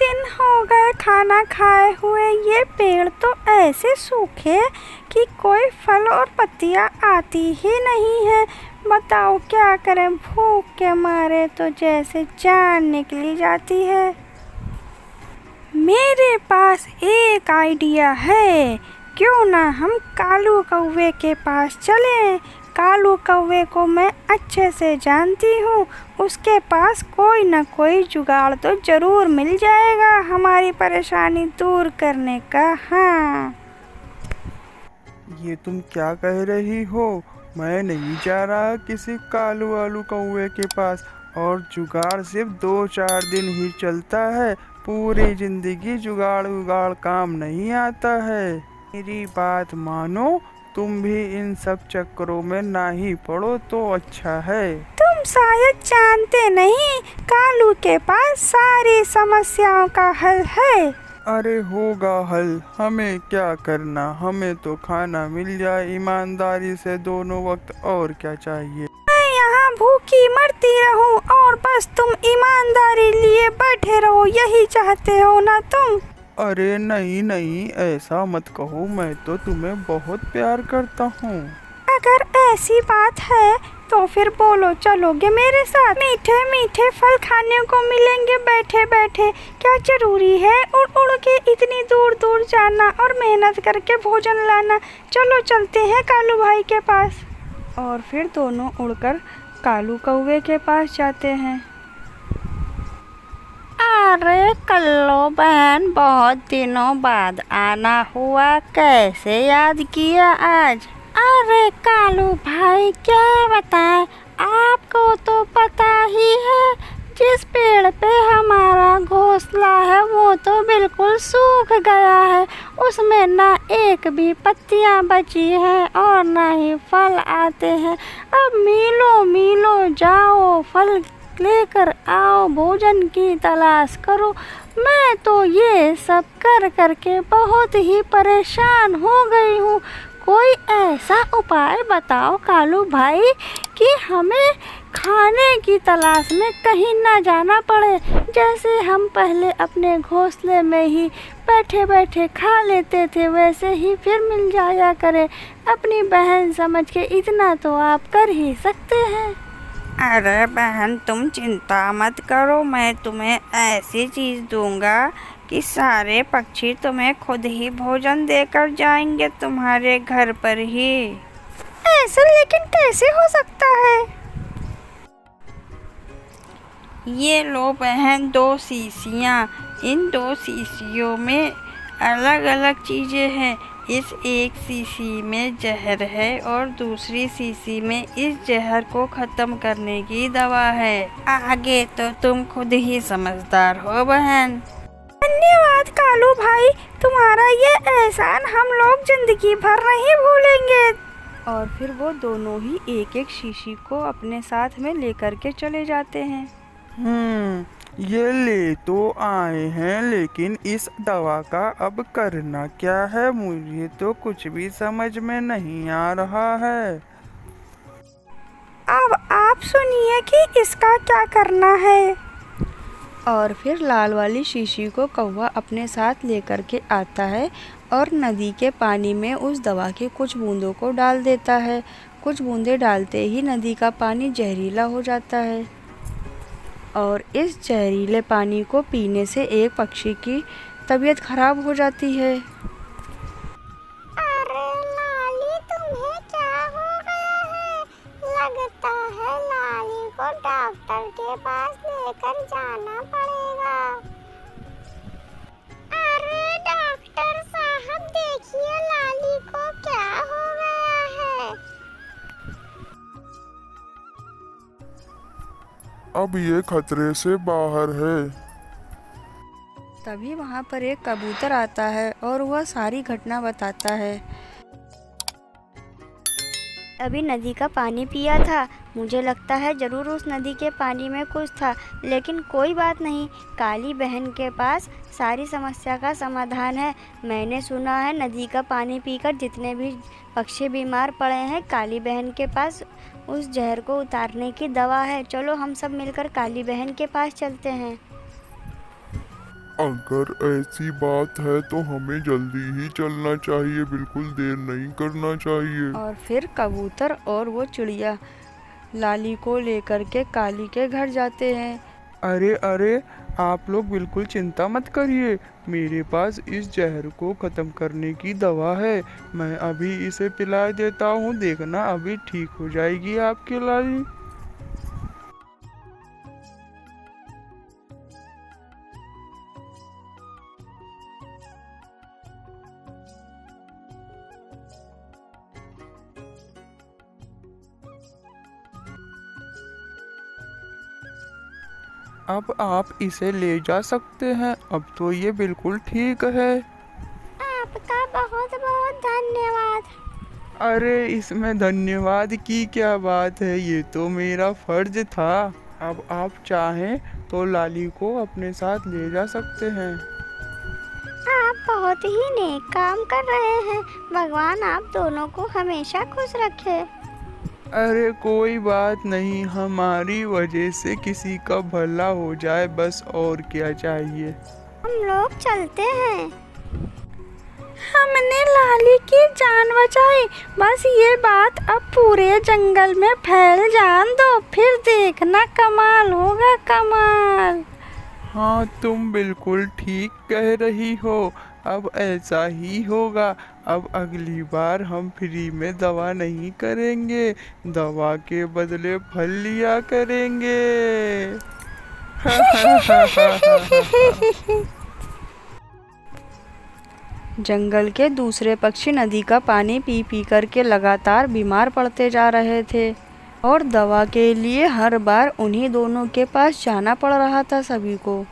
दिन हो गए खाना खाए हुए, ये पेड़ तो ऐसे सूखे कि कोई फल और पत्तियां आती ही नहीं है। बताओ क्या करें, भूख के मारे तो जैसे जान निकली जाती है। मेरे पास एक आइडिया है, क्यों ना हम कालू कौवे के पास चलें। कालू कौवे को मैं अच्छे से जानती हूँ, उसके पास कोई न कोई जुगाड़ तो ज़रूर मिल जाएगा हमारी परेशानी दूर करने का। हाँ, ये तुम क्या कह रही हो? मैं नहीं जा रहा किसी कालू वालू कौवे के पास। और जुगाड़ सिर्फ 2-4 दिन ही चलता है, पूरी जिंदगी जुगाड़ उगाड़ काम नहीं आता है। मेरी बात मानो, तुम भी इन सब चक्करों में ना ही पड़ो तो अच्छा है। तुम शायद जानते नहीं, कालू के पास सारी समस्याओं का हल है। अरे होगा हल, हमें क्या करना, हमें तो खाना मिल जाए ईमानदारी से दोनों वक्त, और क्या चाहिए। मैं यहाँ भूखी मरती रहूं और बस तुम ईमानदारी लिए बैठे रहो, यही चाहते हो ना तुम? अरे नहीं नहीं, ऐसा मत कहो, मैं तो तुम्हें बहुत प्यार करता हूँ। अगर ऐसी बात है तो फिर बोलो, चलोगे मेरे साथ? मीठे मीठे फल खाने को मिलेंगे बैठे बैठे। क्या जरूरी है उड़ उड़ के इतनी दूर दूर जाना और मेहनत करके भोजन लाना। चलो चलते हैं कालू भाई के पास। और फिर दोनों उड़कर कालू कौवे के पास जाते हैं। अरे कल्लो बहन, बहुत दिनों बाद आना हुआ, कैसे याद किया आज? अरे कालू भाई, क्या बताएं, आपको तो पता ही है, जिस पेड़ पे हमारा घोंसला है वो तो बिल्कुल सूख गया है। उसमें ना एक भी पत्तियां बची हैं और ना ही फल आते हैं। अब मीलों मीलों जाओ, फल लेकर आओ, भोजन की तलाश करो। मैं तो ये सब कर करके बहुत ही परेशान हो गई हूँ। कोई ऐसा उपाय बताओ कालू भाई कि हमें खाने की तलाश में कहीं ना जाना पड़े। जैसे हम पहले अपने घोंसले में ही बैठे बैठे खा लेते थे, वैसे ही फिर मिल जाया करे। अपनी बहन समझ के इतना तो आप कर ही सकते हैं। अरे बहन, तुम चिंता मत करो, मैं तुम्हें ऐसी चीज़ दूंगा कि सारे पक्षी तुम्हें खुद ही भोजन देकर जाएंगे तुम्हारे घर पर ही। ऐसा लेकिन कैसे हो सकता है? ये लो बहन, 2 शीशियाँ। इन 2 शीशियों में अलग अलग चीज़ें हैं। इस एक शीशी में जहर है और दूसरी शीशी में इस जहर को ख़त्म करने की दवा है। आगे तो तुम खुद ही समझदार हो बहन। धन्यवाद कालू भाई, तुम्हारा ये एहसान हम लोग जिंदगी भर नहीं भूलेंगे। और फिर वो दोनों ही एक एक शीशी को अपने साथ में लेकर के चले जाते हैं। ये ले तो आए हैं, लेकिन इस दवा का अब करना क्या है, मुझे तो कुछ भी समझ में नहीं आ रहा है। अब आप सुनिए कि इसका क्या करना है। और फिर लाल वाली शीशी को कौवा अपने साथ लेकर के आता है और नदी के पानी में उस दवा की कुछ बूंदों को डाल देता है। कुछ बूंदें डालते ही नदी का पानी जहरीला हो जाता है और इस जहरीले पानी को पीने से एक पक्षी की तबीयत खराब हो जाती है। अरे लाली, तुम्हें क्या हो गया है? लगता है लाली को डॉक्टर के पास लेकर जाना पड़ेगा। अरे डॉक्टर साहब, देखिए लाली को क्या हो गया है। अब ये खतरे से बाहर है। तभी वहाँ पर एक कबूतर आता है और वह सारी घटना बताता है। अभी नदी का पानी पिया था, मुझे लगता है ज़रूर उस नदी के पानी में कुछ था, लेकिन कोई बात नहीं, काली बहन के पास सारी समस्या का समाधान है। मैंने सुना है नदी का पानी पीकर जितने भी पक्षी बीमार पड़े हैं, काली बहन के पास उस जहर को उतारने की दवा है। चलो हम सब मिलकर काली बहन के पास चलते हैं। अगर ऐसी बात है तो हमें जल्दी ही चलना चाहिए, बिल्कुल देर नहीं करना चाहिए। और फिर कबूतर और वो चिड़िया लाली को लेकर के काली के घर जाते हैं। अरे अरे, आप लोग बिल्कुल चिंता मत करिए, मेरे पास इस जहर को ख़त्म करने की दवा है। मैं अभी इसे पिला देता हूँ, देखना अभी ठीक हो जाएगी आपकी लाली। अब आप इसे ले जा सकते हैं, अब तो ये बिल्कुल ठीक है। आपका बहुत बहुत धन्यवाद। अरे इसमें धन्यवाद की क्या बात है, ये तो मेरा फर्ज था। अब आप चाहें तो लाली को अपने साथ ले जा सकते हैं। आप बहुत ही नेक काम कर रहे हैं। भगवान आप दोनों को हमेशा खुश रखे। अरे कोई बात नहीं, हमारी वजह से किसी का भला हो जाए, बस और क्या चाहिए। हम लोग चलते हैं। हमने लाली की जान बचाई, बस ये बात अब पूरे जंगल में फैल जान दो, फिर देखना कमाल होगा, कमाल। हाँ तुम बिल्कुल ठीक कह रही हो, अब ऐसा ही होगा। अब अगली बार हम फ्री में दवा नहीं करेंगे, दवा के बदले फल लिया करेंगे। जंगल के दूसरे पक्षी नदी का पानी पी पी करके लगातार बीमार पड़ते जा रहे थे और दवा के लिए हर बार उन्हीं दोनों के पास जाना पड़ रहा था सभी को।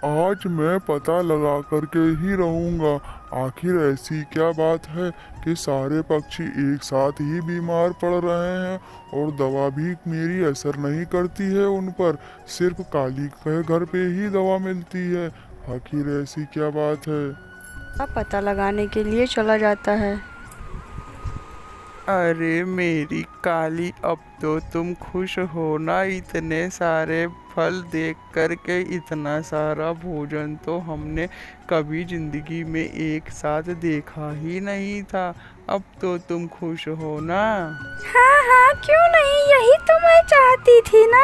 आज मैं पता लगा करके ही रहूंगा, आखिर ऐसी क्या बात है कि सारे पक्षी एक साथ ही बीमार पड़ रहे हैं और दवा भी मेरी असर नहीं करती है उन पर, सिर्फ काली के घर पे ही दवा मिलती है। आखिर ऐसी क्या बात है? अब पता लगाने के लिए चला जाता है। अरे मेरी काली, अब तो तुम खुश हो ना, इतने सारे फल देख करके। इतना सारा भोजन तो हमने कभी जिंदगी में एक साथ देखा ही नहीं था, अब तो तुम खुश हो ना। हाँ हाँ क्यों नहीं, यही तो मैं चाहती थी ना।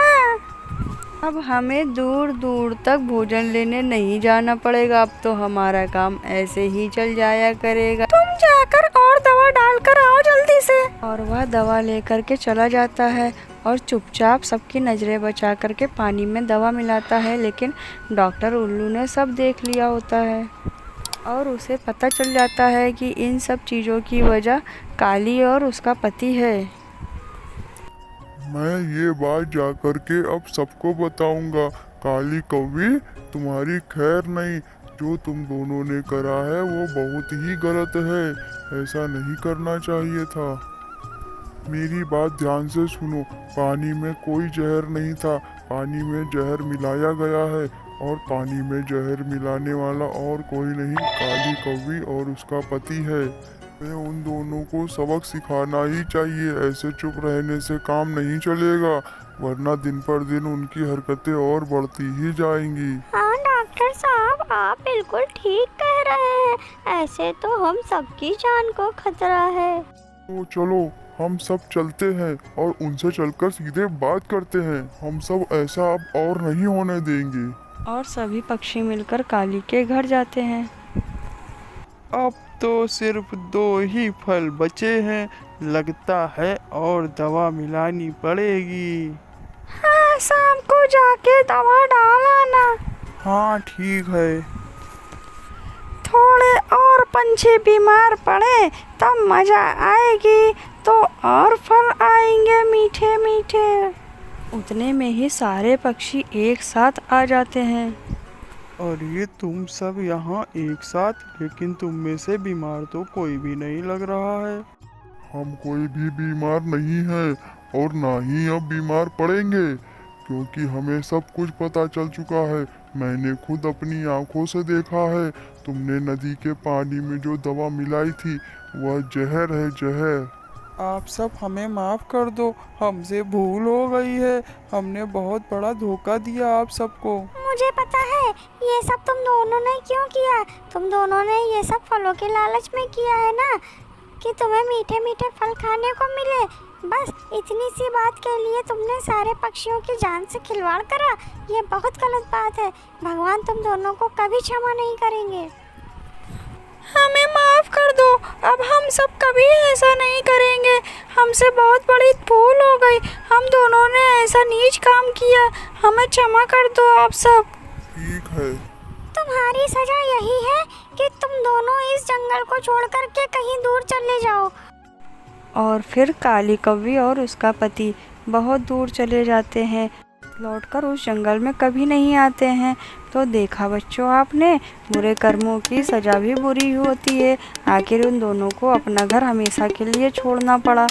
अब हमें दूर दूर तक भोजन लेने नहीं जाना पड़ेगा, अब तो हमारा काम ऐसे ही चल जाया करेगा। तुम जाकर और दवा डालकर आओ जल्दी से। और वह दवा लेकर के चला जाता है और चुपचाप सबकी नजरें बचा करके पानी में दवा मिलाता है, लेकिन डॉक्टर उल्लू ने सब देख लिया होता है और उसे पता चल जाता है कि इन सब चीज़ों की वजह काली और उसका पति है। मैं ये बात जा करके अब सबको बताऊंगा। काली कौवी, तुम्हारी खैर नहीं, जो तुम दोनों ने करा है वो बहुत ही गलत है, ऐसा नहीं करना चाहिए था। मेरी बात ध्यान से सुनो, पानी में कोई जहर नहीं था, पानी में जहर मिलाया गया है और पानी में जहर मिलाने वाला और कोई नहीं, काली कौवी और उसका पति है। हमें उन दोनों को सबक सिखाना ही चाहिए, ऐसे चुप रहने से काम नहीं चलेगा, वरना दिन पर दिन उनकी हरकतें और बढ़ती ही जाएंगी। हाँ डॉक्टर साहब, आप बिल्कुल ठीक कह रहे हैं, ऐसे तो हम सबकी जान को खतरा है। तो चलो हम सब चलते हैं और उनसे चलकर सीधे बात करते हैं, हम सब ऐसा अब और नहीं होने देंगे। और सभी पक्षी मिलकर काली के घर जाते हैं। अब तो सिर्फ 2 ही फल बचे हैं, लगता है और दवा मिलानी पड़ेगी। हाँ शाम को जाके दवा डालाना। हाँ ठीक है। थोड़े और पंछी बीमार पड़े तब मजा आएगी, तो और फल आएंगे मीठे मीठे। उतने में ही सारे पक्षी एक साथ आ जाते हैं। और ये तुम सब यहाँ एक साथ, लेकिन तुम में से बीमार तो कोई भी नहीं लग रहा है। हम कोई भी बीमार नहीं है और ना ही अब बीमार पड़ेंगे, क्योंकि हमें सब कुछ पता चल चुका है। मैंने खुद अपनी आंखों से देखा है, तुमने नदी के पानी में जो दवा मिलाई थी वह जहर है, जहर। आप सब हमें माफ़ कर दो, हमसे भूल हो गई है। हमने बहुत बड़ा धोखा दिया आप सबको। मुझे पता है ये सब तुम दोनों ने क्यों किया। तुम दोनों ने ये सब फलों के लालच में किया है ना, कि तुम्हें मीठे मीठे फल खाने को मिले। बस इतनी सी बात के लिए तुमने सारे पक्षियों की जान से खिलवाड़ करा। ये बहुत गलत बात है। भगवान तुम दोनों को कभी क्षमा नहीं करेंगे। हमें माफ़ कर दो, अब हम सब कभी ऐसा नहीं करेंगे। हमसे बहुत बड़ी भूल हो गई, हम दोनों ने ऐसा नीच काम किया, हमें क्षमा कर दो आप सब। ठीक है। तुम्हारी सजा यही है कि तुम दोनों इस जंगल को छोड़ कर के कहीं दूर चले जाओ। और फिर काली कौवी और उसका पति बहुत दूर चले जाते हैं, लौटकर उस जंगल में कभी नहीं आते हैं। तो देखा बच्चों आपने, बुरे कर्मों की सजा भी बुरी होती है। आखिर उन दोनों को अपना घर हमेशा के लिए छोड़ना पड़ा।